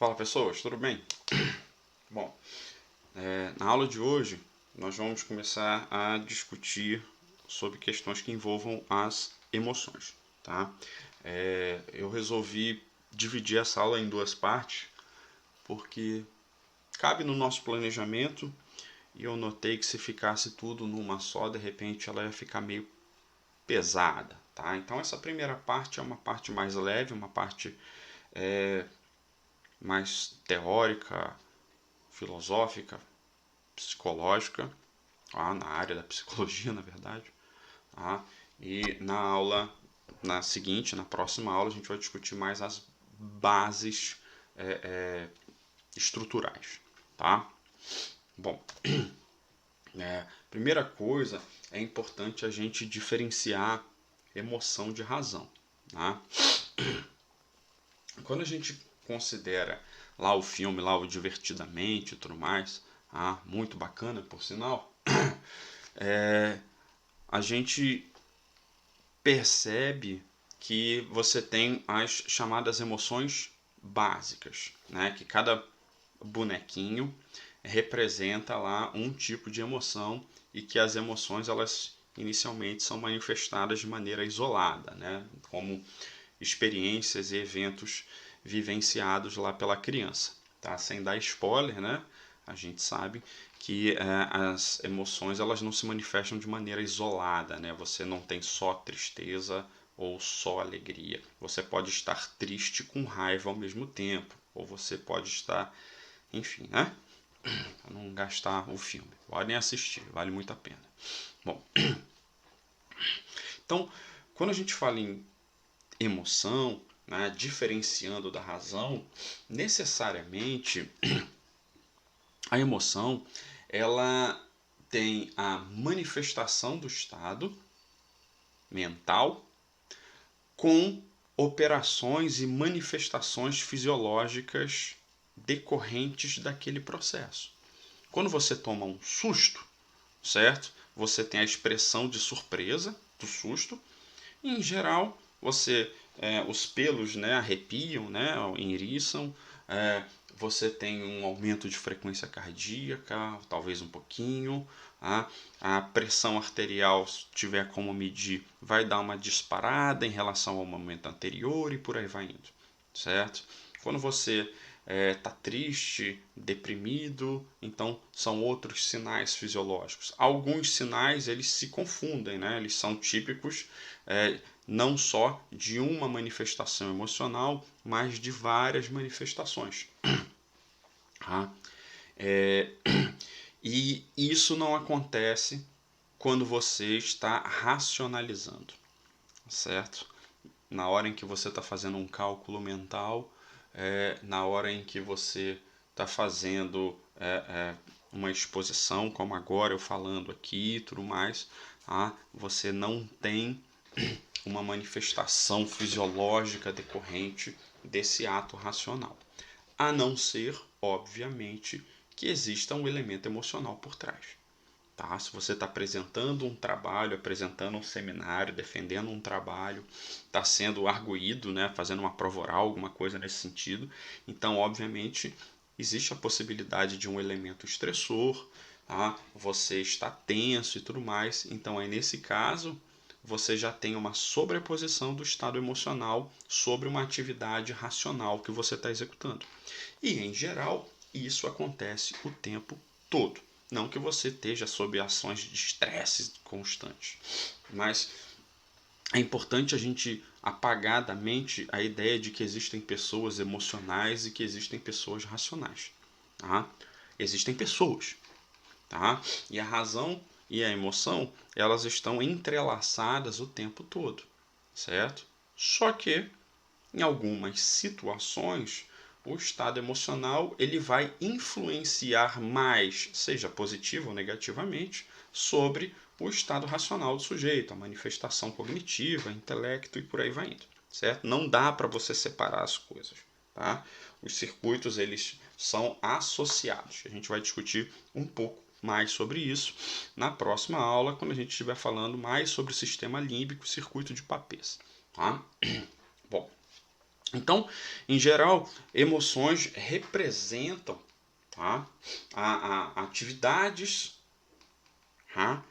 Fala pessoas, tudo bem? Bom, na aula de hoje nós vamos começar a discutir sobre questões que envolvam as emoções, tá? Eu resolvi dividir essa aula em duas partes porque cabe no nosso planejamento e eu notei que se ficasse tudo numa só, de repente ela ia ficar meio pesada, tá? Então essa primeira parte é uma parte mais leve, uma parte mais teórica, filosófica, psicológica, na área da psicologia, na verdade. E na seguinte, na próxima aula, a gente vai discutir mais as bases estruturais. Tá? Bom, primeira coisa, é importante a gente diferenciar emoção de razão. Tá? Quando a gente considera lá o filme, lá o Divertidamente e tudo mais, muito bacana por sinal, a gente percebe que você tem as chamadas emoções básicas, né? Que cada bonequinho representa lá um tipo de emoção e que as emoções elas inicialmente são manifestadas de maneira isolada, né? Como experiências e eventos vivenciados lá pela criança, tá? Sem dar spoiler, né? A gente sabe que as emoções elas não se manifestam de maneira isolada, né? Você não tem só tristeza ou só alegria. Você pode estar triste com raiva ao mesmo tempo, ou você pode estar, enfim, né? Para não gastar o filme. Podem assistir, vale muito a pena. Bom, então, quando a gente fala em emoção, né, diferenciando da razão, necessariamente a emoção ela tem a manifestação do estado mental com operações e manifestações fisiológicas decorrentes daquele processo. Quando você toma um susto, certo? Você tem a expressão de surpresa do susto. E, em geral, os pelos, né, arrepiam, né, enriçam. Você tem um aumento de frequência cardíaca, talvez um pouquinho. A pressão arterial, se tiver como medir, vai dar uma disparada em relação ao momento anterior e por aí vai indo, certo? Quando você está triste, deprimido, então são outros sinais fisiológicos. Alguns sinais eles se confundem, né? Eles são típicos não só de uma manifestação emocional, mas de várias manifestações. E isso não acontece quando você está racionalizando, certo? Na hora em que você está fazendo um cálculo mental, na hora em que você está fazendo uma exposição, como agora eu falando aqui e tudo mais, você não tem uma manifestação fisiológica decorrente desse ato racional. A não ser, obviamente, que exista um elemento emocional por trás. Tá? Se você está apresentando um trabalho, apresentando um seminário, defendendo um trabalho, está sendo arguído, né, fazendo uma prova oral, alguma coisa nesse sentido, então, obviamente, existe a possibilidade de um elemento estressor, tá? Você está tenso e tudo mais, então aí nesse caso você já tem uma sobreposição do estado emocional sobre uma atividade racional que você está executando. E, em geral, isso acontece o tempo todo. Não que você esteja sob ações de estresse constantes, mas é importante a gente apagar da mente a ideia de que existem pessoas emocionais e que existem pessoas racionais. Tá? Existem pessoas. Tá? E a razão e a emoção, elas estão entrelaçadas o tempo todo, certo? Só que, em algumas situações, o estado emocional ele vai influenciar mais, seja positivo ou negativamente, sobre o estado racional do sujeito, a manifestação cognitiva, intelecto e por aí vai indo, certo? Não dá para você separar as coisas, tá? Os circuitos eles são associados. A gente vai discutir um pouco mais sobre isso na próxima aula, quando a gente estiver falando mais sobre o sistema límbico e circuito de Papez. Tá? Bom, Então, em geral, emoções representam, tá, atividades, tá,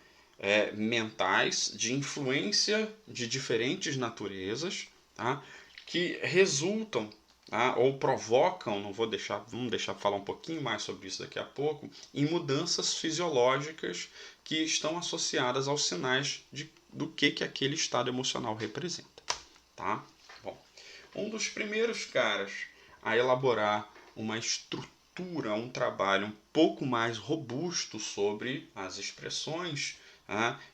mentais de influência de diferentes naturezas, tá, que resultam, tá, ou provocam, vamos deixar falar um pouquinho mais sobre isso daqui a pouco, em mudanças fisiológicas que estão associadas aos sinais do que aquele estado emocional representa. Tá? Bom, um dos primeiros caras a elaborar uma estrutura, um trabalho um pouco mais robusto sobre as expressões,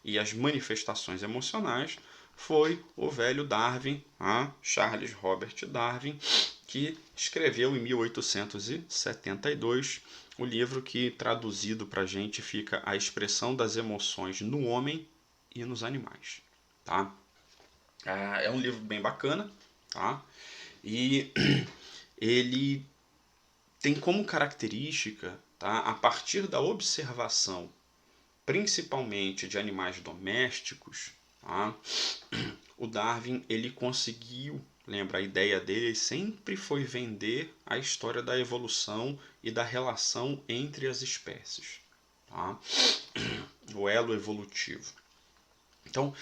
e as manifestações emocionais foi o velho Darwin, Charles Robert Darwin, que escreveu em 1872 o livro que, traduzido para a gente, fica A Expressão das Emoções no Homem e nos Animais. Tá? É um livro bem bacana, tá? E ele tem como característica, tá, a partir da observação, principalmente de animais domésticos, tá, o Darwin ele conseguiu, lembra, a ideia dele sempre foi vender a história da evolução e da relação entre as espécies, tá? O elo evolutivo. Então,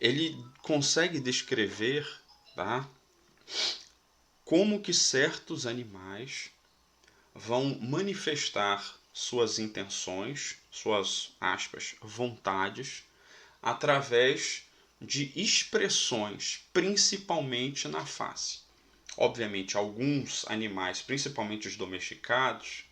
ele consegue descrever, tá, como que certos animais vão manifestar suas intenções, suas aspas, vontades, através de expressões, principalmente na face. Obviamente, alguns animais, principalmente os domesticados,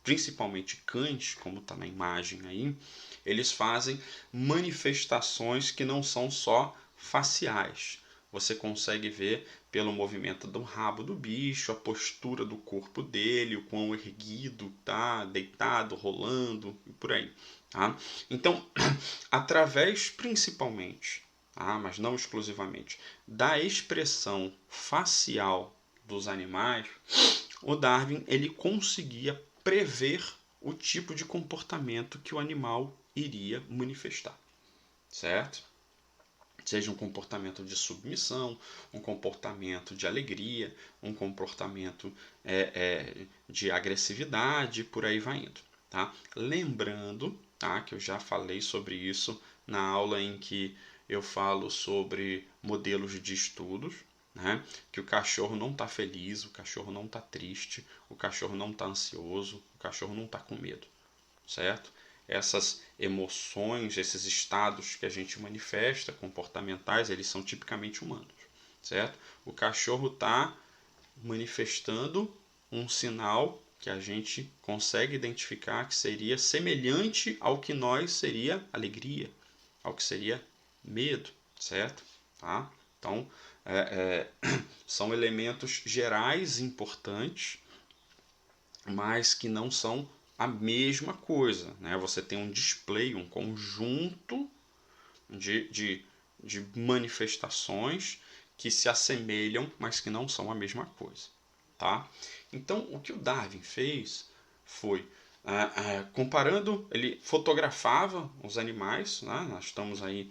principalmente cães, como está na imagem aí, eles fazem manifestações que não são só faciais. Você consegue ver pelo movimento do rabo do bicho, a postura do corpo dele, o quão erguido tá, deitado, rolando e por aí. Tá? Então, através principalmente, mas não exclusivamente, da expressão facial dos animais, o Darwin ele conseguia prever o tipo de comportamento que o animal iria manifestar, certo? Seja um comportamento de submissão, um comportamento de alegria, um comportamento de agressividade, por aí vai indo. Tá? Lembrando, tá, que eu já falei sobre isso na aula em que eu falo sobre modelos de estudos, né? Que o cachorro não está feliz, o cachorro não está triste, o cachorro não está ansioso, o cachorro não está com medo, certo? Essas emoções, esses estados que a gente manifesta, comportamentais, eles são tipicamente humanos, certo? O cachorro está manifestando um sinal que a gente consegue identificar que seria semelhante ao que nós seria alegria, ao que seria medo, certo? Tá? Então, são elementos gerais importantes, mas que não são a mesma coisa. Né? Você tem um display, um conjunto de manifestações que se assemelham, mas que não são a mesma coisa. Tá? Então, o que o Darwin fez foi, comparando, ele fotografava os animais, né? Nós estamos aí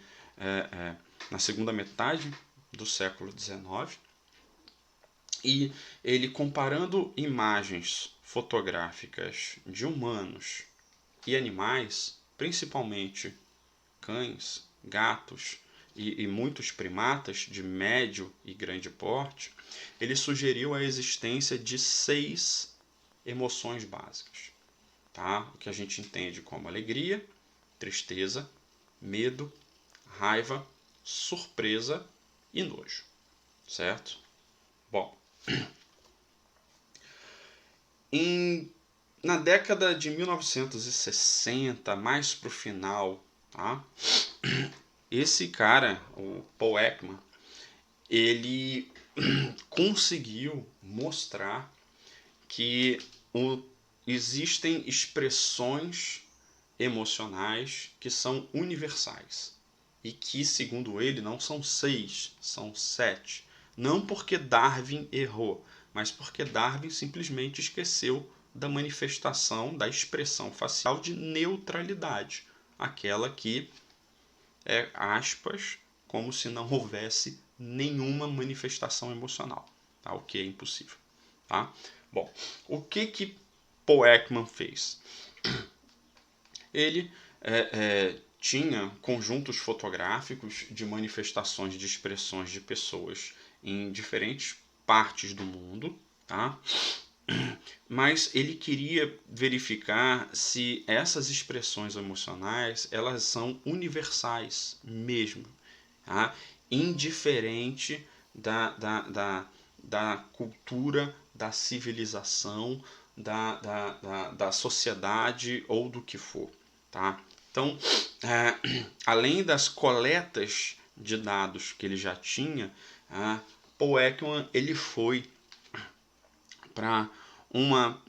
na segunda metade do século XIX, e ele comparando imagens fotográficas de humanos e animais, principalmente cães, gatos e muitos primatas de médio e grande porte, ele sugeriu a existência de 6 emoções básicas. Tá? O que a gente entende como alegria, tristeza, medo, raiva, surpresa e nojo. Certo? Bom, na década de 1960, mais para o final, tá? Esse cara, o Paul Ekman, ele conseguiu mostrar que existem expressões emocionais que são universais e que, segundo ele, não são 6, são 7. Não porque Darwin errou, mas porque Darwin simplesmente esqueceu da manifestação, da expressão facial de neutralidade, aquela que é, aspas, como se não houvesse nenhuma manifestação emocional, tá? O que é impossível, tá? Bom, o que Paul Ekman fez? Ele tinha conjuntos fotográficos de manifestações de expressões de pessoas em diferentes partes do mundo, tá? Mas ele queria verificar se essas expressões emocionais elas são universais mesmo, tá? Indiferente da cultura, da civilização, da sociedade ou do que for, tá? Então, além das coletas de dados que ele já tinha, Paul Ekman ele foi para uma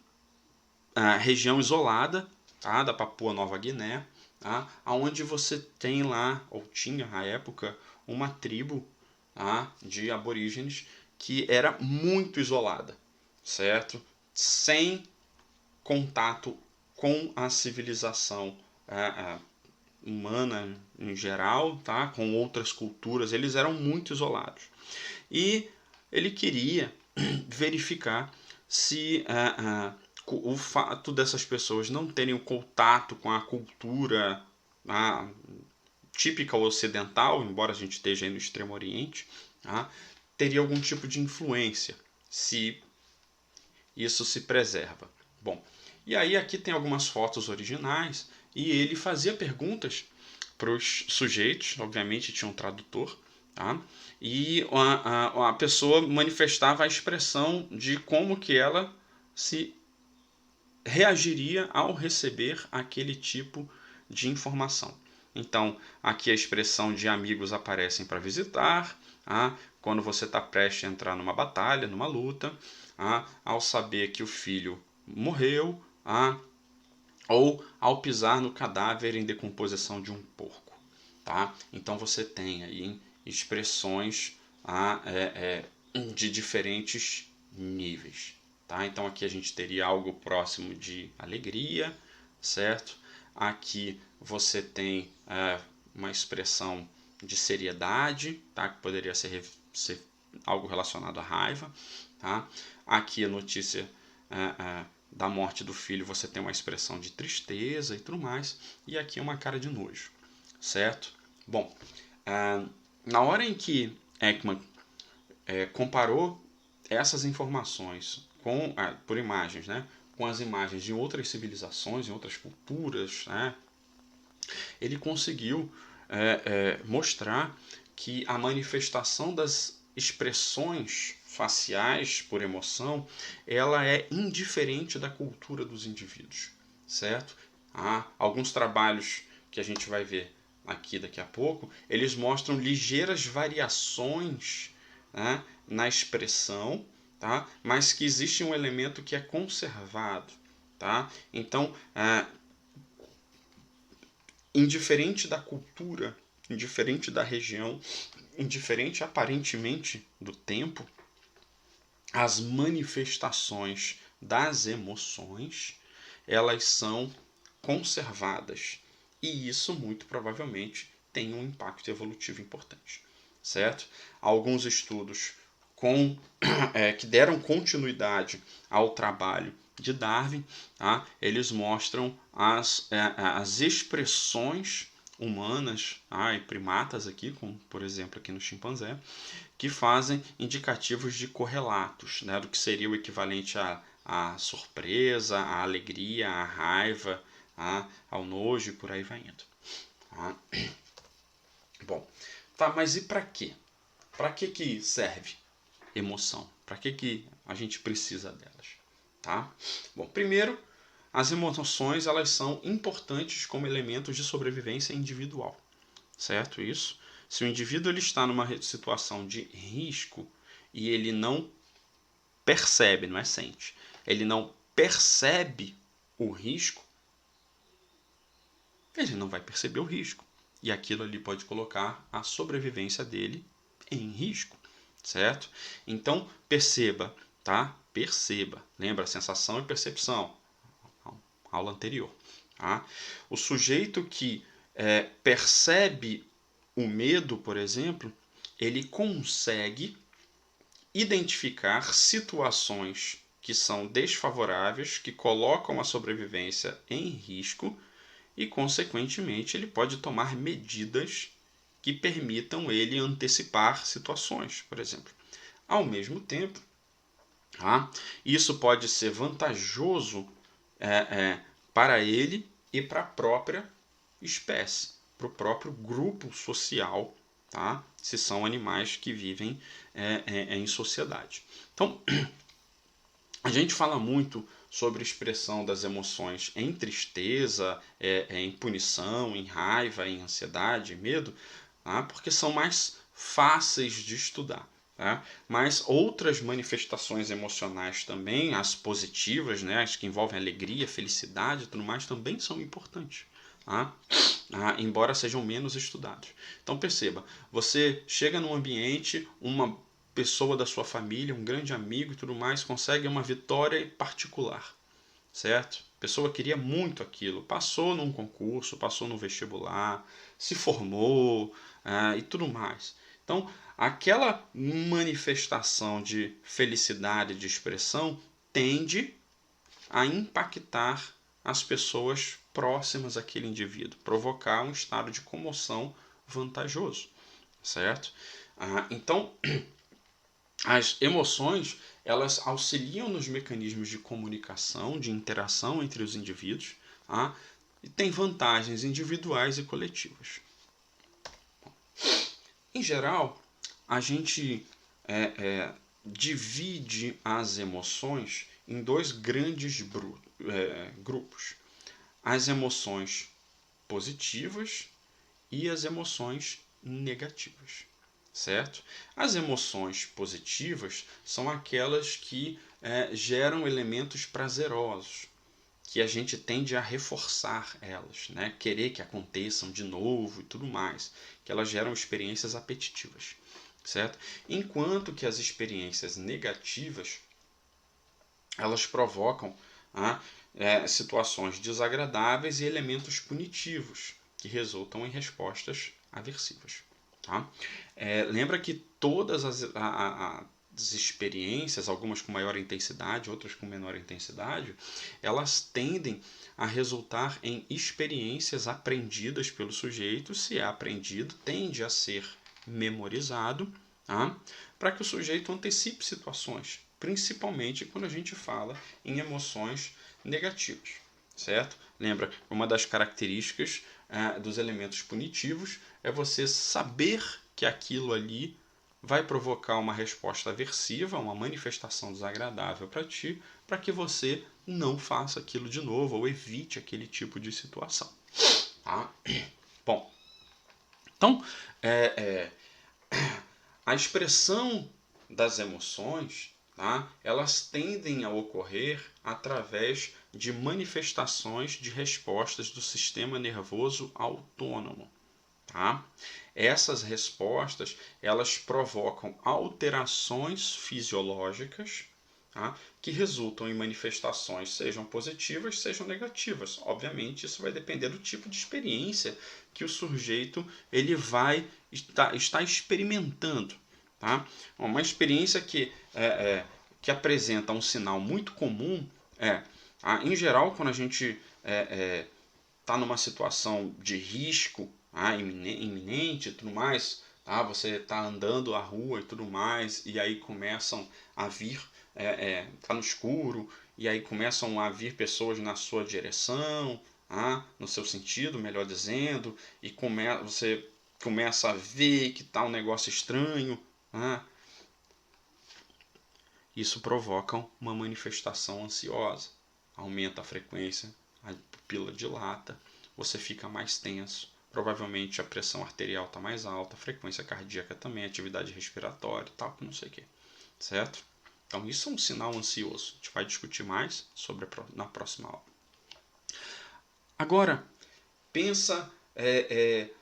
região isolada, tá, da Papua Nova Guiné, tá, onde você tem lá, ou tinha à época, uma tribo, tá, de aborígenes que era muito isolada, certo? Sem contato com a civilização humana em geral, tá, com outras culturas, eles eram muito isolados. E ele queria verificar se o fato dessas pessoas não terem o contato com a cultura típica ocidental, embora a gente esteja aí no Extremo Oriente, teria algum tipo de influência, se isso se preserva. Bom, e aí aqui tem algumas fotos originais, e ele fazia perguntas para os sujeitos, obviamente tinha um tradutor, tá? E a pessoa manifestava a expressão de como que ela se reagiria ao receber aquele tipo de informação. Então, aqui a expressão de amigos aparecem para visitar, quando você está prestes a entrar numa batalha, numa luta, ao saber que o filho morreu, ou ao pisar no cadáver em decomposição de um porco. Tá? Então você tem aí expressões de diferentes níveis. Tá? Então aqui a gente teria algo próximo de alegria, certo? Aqui você tem uma expressão de seriedade, tá? Que poderia ser algo relacionado à raiva. Tá? Aqui a notícia da morte do filho, você tem uma expressão de tristeza e tudo mais. E aqui uma cara de nojo, certo? Bom, na hora em que Ekman comparou essas informações por imagens, né, com as imagens de outras civilizações, em outras culturas, né, ele conseguiu mostrar que a manifestação das expressões faciais por emoção, ela é indiferente da cultura dos indivíduos, certo? Alguns trabalhos que a gente vai ver aqui daqui a pouco, eles mostram ligeiras variações, né, na expressão, tá? Mas que existe um elemento que é conservado, tá? Então, indiferente da cultura, indiferente da região, indiferente aparentemente do tempo, as manifestações das emoções, elas são conservadas. E isso, muito provavelmente, tem um impacto evolutivo importante, certo? Alguns estudos que deram continuidade ao trabalho de Darwin, tá? Eles mostram as expressões humanas e primatas aqui, como por exemplo aqui no chimpanzé, que fazem indicativos de correlatos, né, do que seria o equivalente à surpresa, à alegria, à raiva, ao nojo e por aí vai indo. Tá? Bom, tá, mas e para quê? Para que serve emoção? Para que a gente precisa delas? Tá? Bom, primeiro, as emoções elas são importantes como elementos de sobrevivência individual, certo? Isso. Se o indivíduo ele está numa situação de risco e ele não percebe, não é sente, ele não percebe o risco, ele não vai perceber o risco. E aquilo ali pode colocar a sobrevivência dele em risco, certo? Então, perceba, tá? Perceba. Lembra, sensação e percepção. Aula anterior. Tá? O sujeito que percebe o medo, por exemplo, ele consegue identificar situações que são desfavoráveis, que colocam a sobrevivência em risco e, consequentemente, ele pode tomar medidas que permitam ele antecipar situações, por exemplo. Ao mesmo tempo, isso pode ser vantajoso para ele e para a própria espécie, para o próprio grupo social, tá? Se são animais que vivem em sociedade. Então, a gente fala muito sobre a expressão das emoções em tristeza, em punição, em raiva, em ansiedade, em medo, tá? Porque são mais fáceis de estudar. Tá? Mas outras manifestações emocionais também, as positivas, né, as que envolvem alegria, felicidade e tudo mais, também são importantes. Tá? Embora sejam menos estudados. Então perceba, você chega num ambiente, uma pessoa da sua família, um grande amigo e tudo mais, consegue uma vitória particular, certo? A pessoa queria muito aquilo, passou num concurso, passou no vestibular, se formou e tudo mais. Então, aquela manifestação de felicidade, de expressão, tende a impactar as pessoas próximas àquele indivíduo, provocar um estado de comoção vantajoso, certo? Então, as emoções, elas auxiliam nos mecanismos de comunicação, de interação entre os indivíduos, e tem vantagens individuais e coletivas. Em geral, a gente divide as emoções em dois grandes grupos: as emoções positivas e as emoções negativas, certo? As emoções positivas são aquelas que geram elementos prazerosos, que a gente tende a reforçar elas, né? Querer que aconteçam de novo e tudo mais, que elas geram experiências apetitivas, certo? Enquanto que as experiências negativas, elas provocam situações desagradáveis e elementos punitivos, que resultam em respostas aversivas. Tá? Lembra que todas as experiências, algumas com maior intensidade, outras com menor intensidade, elas tendem a resultar em experiências aprendidas pelo sujeito. Se é aprendido, tende a ser memorizado, tá? Para que o sujeito antecipe situações, principalmente quando a gente fala em emoções negativas, certo? Lembra, uma das características dos elementos punitivos é você saber que aquilo ali vai provocar uma resposta aversiva, uma manifestação desagradável para ti, para que você não faça aquilo de novo ou evite aquele tipo de situação. Tá? Bom, então a expressão das emoções, tá? Elas tendem a ocorrer através de manifestações de respostas do sistema nervoso autônomo. Tá? Essas respostas, elas provocam alterações fisiológicas, tá? Que resultam em manifestações, sejam positivas, sejam negativas. Obviamente, isso vai depender do tipo de experiência que o sujeito ele vai estar experimentando. Tá? Uma experiência que apresenta um sinal muito comum em geral, quando a gente está numa situação de risco iminente e tudo mais, tá? Você está andando a rua e tudo mais, e aí começam a vir, tá no escuro, e aí começam a vir pessoas na sua direção, no seu sentido, melhor dizendo, e você começa a ver que está um negócio estranho. Isso provoca uma manifestação ansiosa, aumenta a frequência, a pupila dilata, você fica mais tenso, provavelmente a pressão arterial está mais alta, a frequência cardíaca também, atividade respiratória e tal, que não sei o que, certo? Então isso é um sinal ansioso, a gente vai discutir mais sobre na próxima aula. Agora, pensa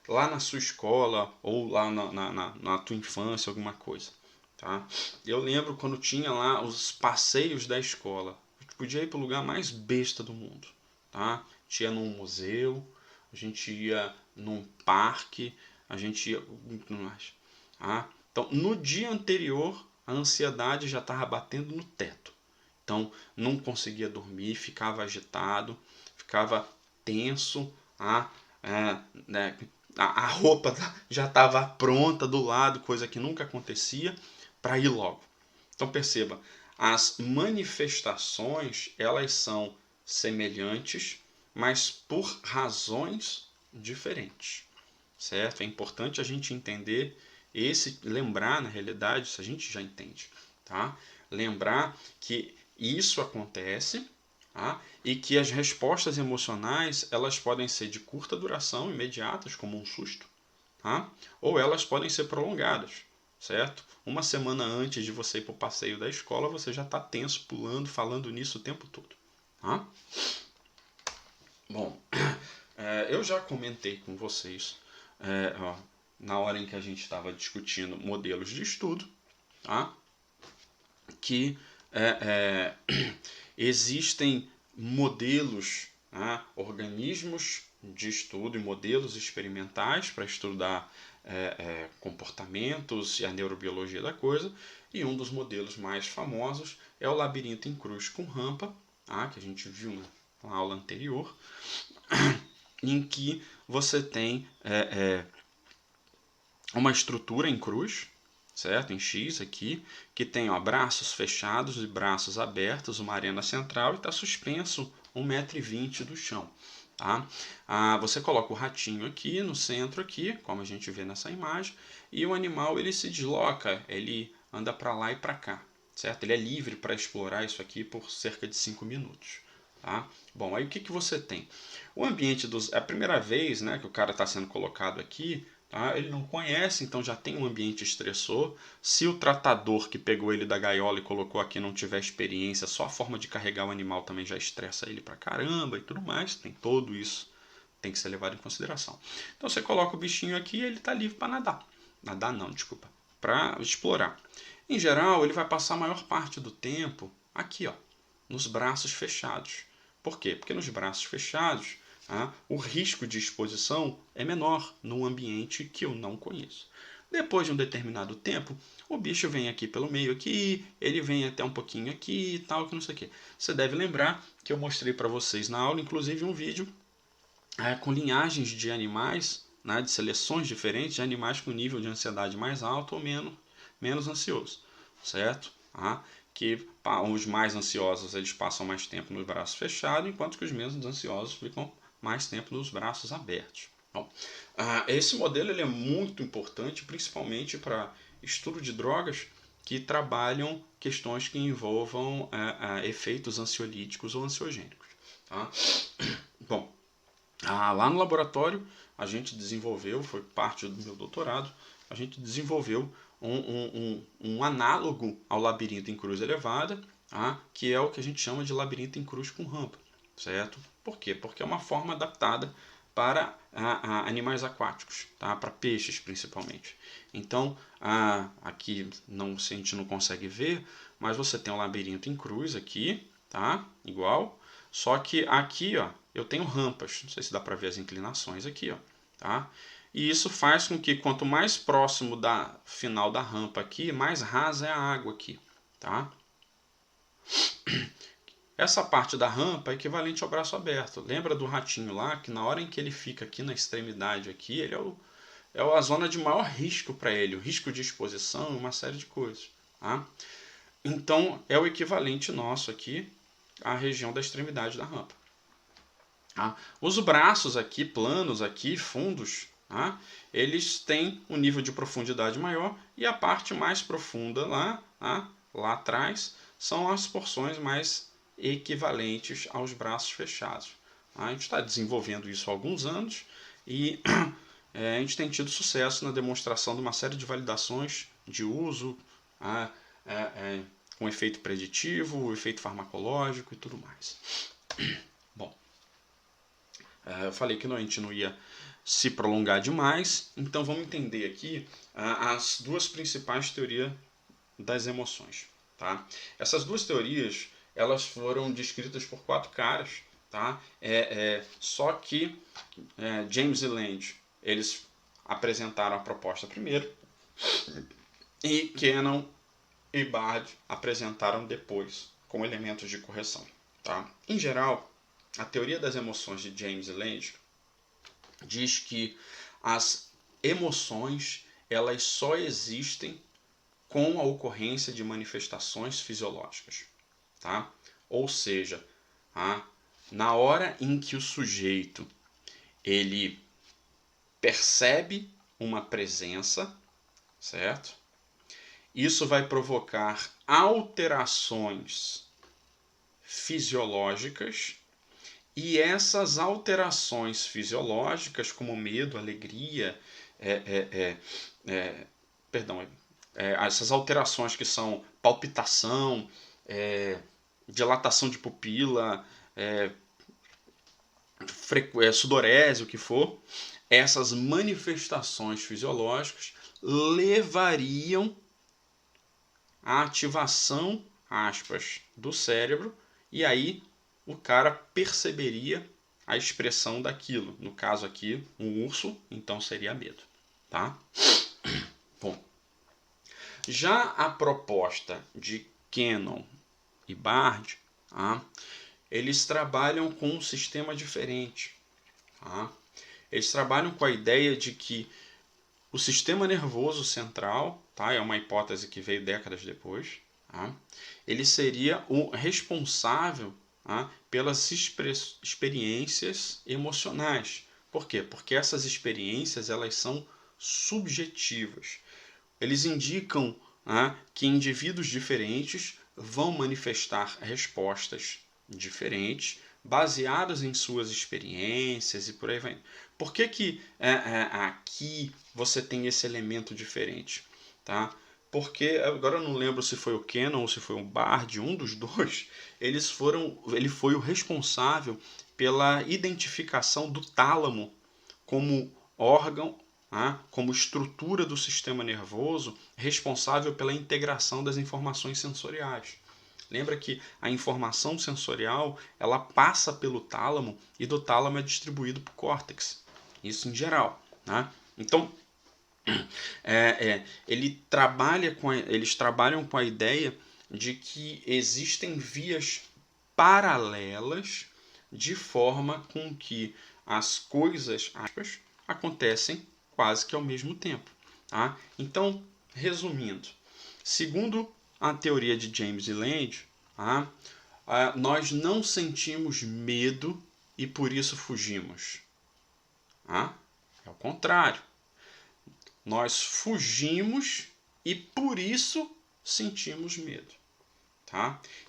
lá na sua escola ou lá na tua infância, alguma coisa. Tá? Eu lembro quando tinha lá os passeios da escola. A gente podia ir para o lugar mais besta do mundo. Tá? A gente ia num museu, a gente ia num parque, a gente ia muito mais. Tá? Então, no dia anterior, a ansiedade já estava batendo no teto. Então, não conseguia dormir, ficava agitado, ficava tenso, né, a roupa já estava pronta do lado, coisa que nunca acontecia, para ir logo. Então perceba, as manifestações elas são semelhantes, mas por razões diferentes, certo? É importante a gente entender lembrar na realidade, isso a gente já entende, tá? Lembrar que isso acontece, tá? E que as respostas emocionais elas podem ser de curta duração, imediatas, como um susto, tá? Ou elas podem ser prolongadas, certo? Uma semana antes de você ir para o passeio da escola, você já está tenso, pulando, falando nisso o tempo todo, tá? Bom, eu já comentei com vocês na hora em que a gente estava discutindo modelos de estudo, tá? Que existem modelos, organismos de estudo e modelos experimentais para estudar comportamentos e a neurobiologia da coisa, e um dos modelos mais famosos é o labirinto em cruz com rampa, que a gente viu na aula anterior, em que você tem uma estrutura em cruz, certo? Em X aqui, que tem braços fechados e braços abertos, uma arena central e está suspenso 1,20 m do chão. Tá? Você coloca o ratinho aqui no centro, aqui, como a gente vê nessa imagem, e o animal ele se desloca, ele anda para lá e para cá, certo? Ele é livre para explorar isso aqui por cerca de 5 minutos. Tá? Bom, aí o que você tem? O ambiente é a primeira vez, né, que o cara está sendo colocado aqui, tá? Ele não conhece, então já tem um ambiente estressor. Se o tratador que pegou ele da gaiola e colocou aqui não tiver experiência, só a forma de carregar o animal também já estressa ele pra caramba e tudo mais. Tem todo isso, tem que ser levado em consideração. Então você coloca o bichinho aqui e ele está livre para nadar. Nadar não, desculpa. Para explorar. Em geral, ele vai passar a maior parte do tempo aqui, ó, nos braços fechados. Por quê? Porque nos braços fechados o risco de exposição é menor num ambiente que eu não conheço. Depois de um determinado tempo, o bicho vem aqui pelo meio aqui, ele vem até um pouquinho aqui e tal, que não sei o que. Você deve lembrar que eu mostrei para vocês na aula, inclusive um vídeo com linhagens de animais, de seleções diferentes de animais com nível de ansiedade mais alto ou menos ansioso, certo? Que os mais ansiosos eles passam mais tempo nos braços fechados, enquanto que os menos ansiosos ficam mais tempo nos braços abertos. Bom, esse modelo ele é muito importante, principalmente para estudo de drogas que trabalham questões que envolvam efeitos ansiolíticos ou ansiogênicos. Tá? Bom, lá no laboratório a gente desenvolveu, foi parte do meu doutorado, a gente desenvolveu um análogo ao labirinto em cruz elevada, que é o que a gente chama de labirinto em cruz com rampa, certo? Por quê? Porque é uma forma adaptada para animais aquáticos, tá? Para peixes principalmente. Então, aqui a gente não consegue ver, mas você tem um labirinto em cruz aqui, tá? Igual, só que aqui, ó, eu tenho rampas, não sei se dá para ver as inclinações aqui, ó, tá? E isso faz com que quanto mais próximo da final da rampa aqui, mais rasa é a água aqui, tá? Essa parte da rampa é equivalente ao braço aberto. Lembra do ratinho lá, que na hora em que ele fica aqui na extremidade aqui, ele é a zona de maior risco para ele, o risco de exposição e uma série de coisas, tá? Então é o equivalente nosso aqui à região da extremidade da rampa. Os braços aqui, planos aqui, fundos, eles têm um nível de profundidade maior e a parte mais profunda lá atrás, são as porções mais equivalentes aos braços fechados. A gente está desenvolvendo isso há alguns anos e a gente tem tido sucesso na demonstração de uma série de validações de uso com efeito preditivo, efeito farmacológico e tudo mais. Bom, eu falei que a gente não ia se prolongar demais, então vamos entender aqui as duas principais teorias das emoções. Tá? Essas duas teorias elas foram descritas por 4 caras, tá? Só que James e Land eles apresentaram a proposta primeiro e Cannon e Bard apresentaram depois como elementos de correção. Tá? Em geral, a teoria das emoções de James Lange diz que as emoções elas só existem com a ocorrência de manifestações fisiológicas. Tá? Ou seja, na hora em que o sujeito ele percebe uma presença, certo? Isso vai provocar alterações fisiológicas e essas alterações fisiológicas, como medo, alegria, essas alterações que são palpitação, dilatação de pupila, sudorese, o que for, essas manifestações fisiológicas levariam à ativação, aspas, do cérebro, e aí o cara perceberia a expressão daquilo. No caso aqui, um urso, então seria medo. Tá? Bom, já a proposta de Cannon e Bard, eles trabalham com um sistema diferente. Eles trabalham com a ideia de que o sistema nervoso central, é uma hipótese que veio décadas depois, ele seria o responsável pelas experiências emocionais. Por quê? Porque essas experiências elas são subjetivas. Eles indicam que indivíduos diferentes vão manifestar respostas diferentes, baseadas em suas experiências e por aí vai. Por que aqui você tem esse elemento diferente? Tá? Porque, agora eu não lembro se foi o Cannon ou se foi o Bard, um dos dois, ele foi o responsável pela identificação do tálamo como órgão, como estrutura do sistema nervoso responsável pela integração das informações sensoriais. Lembra que a informação sensorial ela passa pelo tálamo e do tálamo é distribuído para o córtex. Isso em geral. Então, eles trabalham com a ideia de que existem vias paralelas de forma com que as coisas, aspas, acontecem quase que ao mesmo tempo. Então, resumindo, segundo a teoria de James Lange, nós não sentimos medo e por isso fugimos. É o contrário. Nós fugimos e por isso sentimos medo.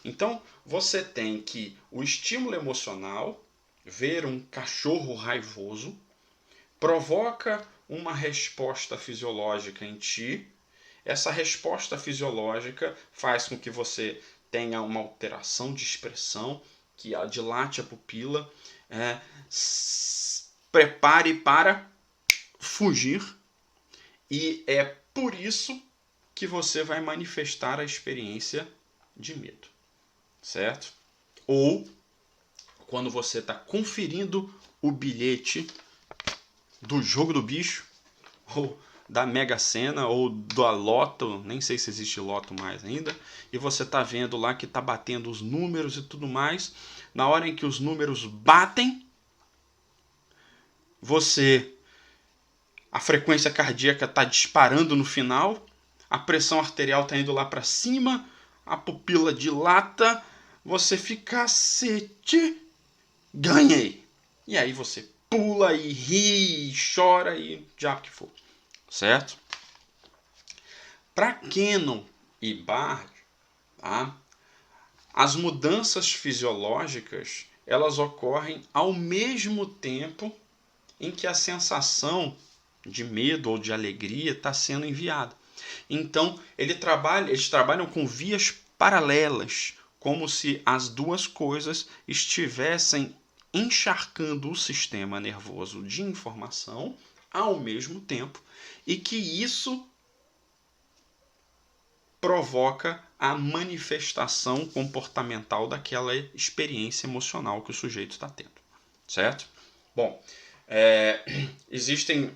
Então, você tem que o estímulo emocional, ver um cachorro raivoso, provoca uma resposta fisiológica em ti. Essa resposta fisiológica faz com que você tenha uma alteração de expressão, que dilate a pupila, prepare para fugir, e é por isso que você vai manifestar a experiência de medo, certo? Ou quando você está conferindo o bilhete do jogo do bicho, ou da Mega Sena, ou da Loto, nem sei se existe Loto mais ainda, e você está vendo lá que está batendo os números e tudo mais. Na hora em que os números batem, a frequência cardíaca está disparando no final, a pressão arterial está indo lá para cima, a pupila dilata, você fica cacete, ganhei. E aí você pula e ri, e chora e já que for, certo? Para Cannon e Bard, as mudanças fisiológicas elas ocorrem ao mesmo tempo em que a sensação de medo ou de alegria está sendo enviada. Então, eles trabalham com vias paralelas, como se as duas coisas estivessem encharcando o sistema nervoso de informação ao mesmo tempo, e que isso provoca a manifestação comportamental daquela experiência emocional que o sujeito está tendo, certo? Bom, existem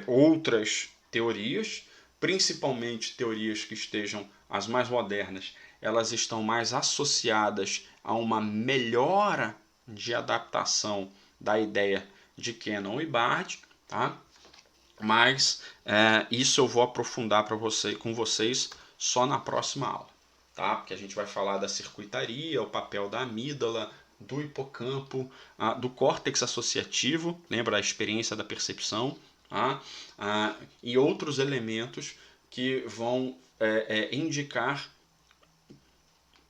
outras teorias, principalmente teorias que estejam as mais modernas, elas estão mais associadas a uma melhora de adaptação da ideia de Cannon e Bard, tá? Mas isso eu vou aprofundar com vocês só na próxima aula, tá? Porque a gente vai falar da circuitaria, o papel da amígdala, do hipocampo, do córtex associativo, lembra a experiência da percepção, e outros elementos que vão indicar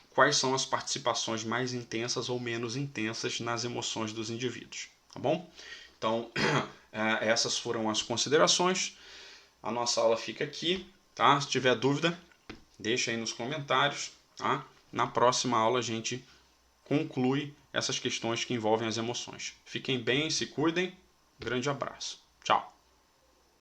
quais são as participações mais intensas ou menos intensas nas emoções dos indivíduos, tá bom? Então, essas foram as considerações. A nossa aula fica aqui, tá? Se tiver dúvida, deixa aí nos comentários, tá? Na próxima aula a gente conclui essas questões que envolvem as emoções. Fiquem bem, se cuidem. Grande abraço. Tchau.